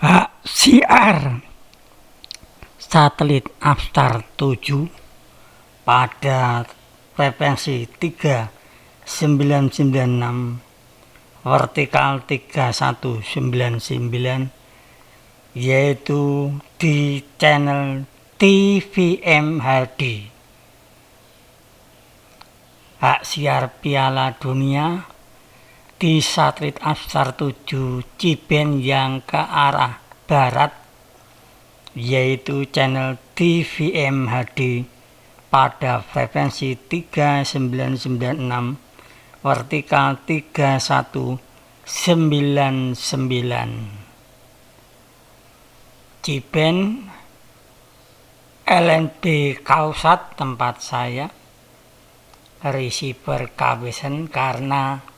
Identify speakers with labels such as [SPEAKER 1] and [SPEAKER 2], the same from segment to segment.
[SPEAKER 1] Siar Satelit Apstar 7 pada frekuensi 3996 vertikal 3199, yaitu di channel TVM HD Hak Siar Piala Dunia di Satelit Apstar 7 Ciben yang ke arah barat, yaitu channel TVM HD pada frekuensi 3996 vertikal 3199. Ciben LNB Kausat tempat saya receiver kawisan karena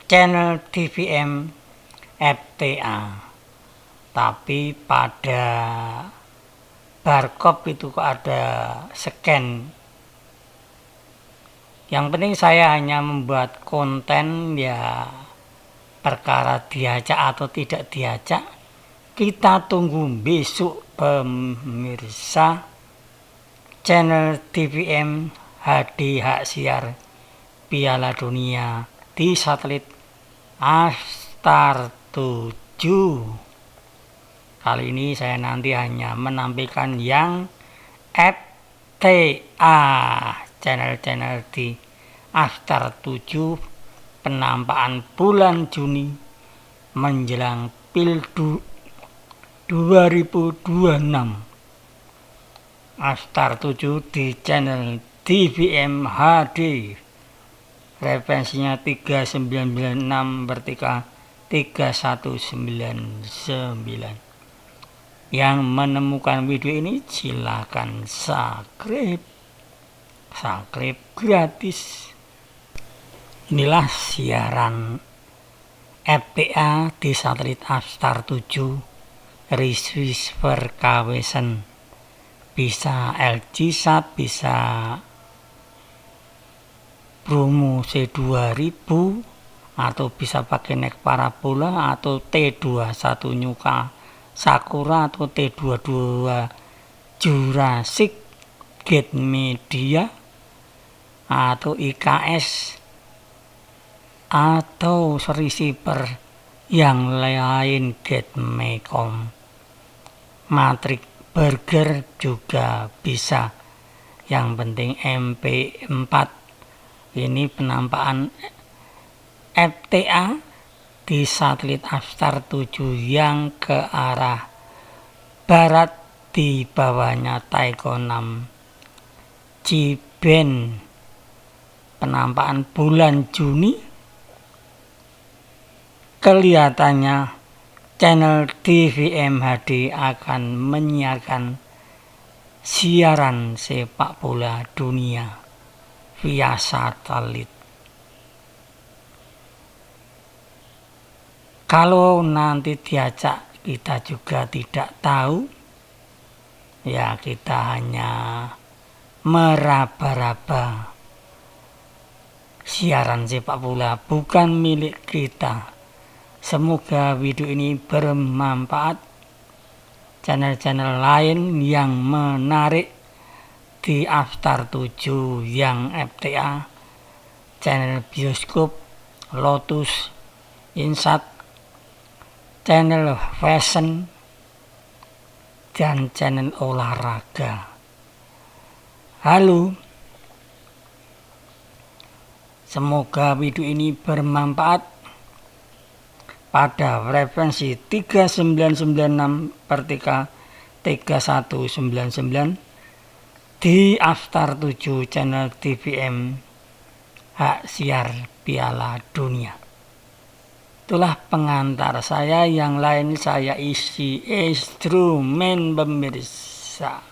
[SPEAKER 1] channel TVM FTA, tapi pada barcode itu kok ada scan. Yang penting saya hanya membuat konten, ya perkara diajak atau tidak diajak kita tunggu besok pemirsa. Channel TVM HD Hak Siar Piala Dunia di Satelit Apstar 7. Kali ini saya nanti hanya menampilkan yang FTA, channel-channel di Apstar 7 penampakan bulan Juni menjelang Pildu 2026. Apstar 7 di channel TVM HD frekuensinya 3996 vertikal 3199. Yang menemukan video ini silakan subscribe gratis. Inilah siaran FTA di Satelit Apstar 7 receiver kawisan, bisa LG Sat, bisa Bromo C2000, atau bisa pakai nek parabola atau T21 Nyuka Sakura atau T22 Jurassic Gate Media atau IKS atau receiver yang lain, Gate Mekom, Matrix Burger juga bisa. Yang penting MP4. Ini penampakan FTA di Satelit Apstar 7 yang ke arah barat, di bawahnya Taiko 6 Ciben. Penampakan bulan Juni kelihatannya channel TVM HD akan menyiarkan siaran sepak bola dunia via satelit. Kalau nanti diajak kita juga tidak tahu, ya kita hanya meraba-raba. Siaran sepak bola bukan milik kita. Semoga video ini bermanfaat. Channel-channel lain yang menarik di Apstar 7 yang FTA, channel bioskop, Lotus, Insat, channel fashion, dan channel olahraga. Halo, semoga video ini bermanfaat pada frekuensi 3996 vertikal 3199 di Apstar 7 channel TVM Hak Siar Piala Dunia. Itulah pengantar saya, yang lain saya isi instrumen pemirsa.